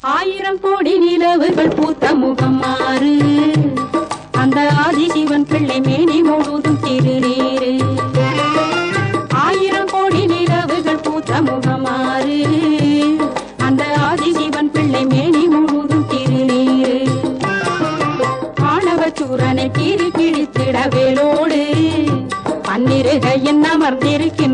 ஆயிரம் கோடி நிலவுகள் பூத்த முகம் மாறு அந்த ஆதிசிவன் பிள்ளை மேனி முழுதும் திருநீரு ஆயிரம் கோடி நிலவுகள் பூத்த முகம் மாறு அந்த ஆதிசிவன் பிள்ளை மேனி முழுதும் திருநீரு ஆணவ சூரனை கீறி கிழித்திட வேலோடு பன்னிருகையின் அமர்ந்திருக்கின்ற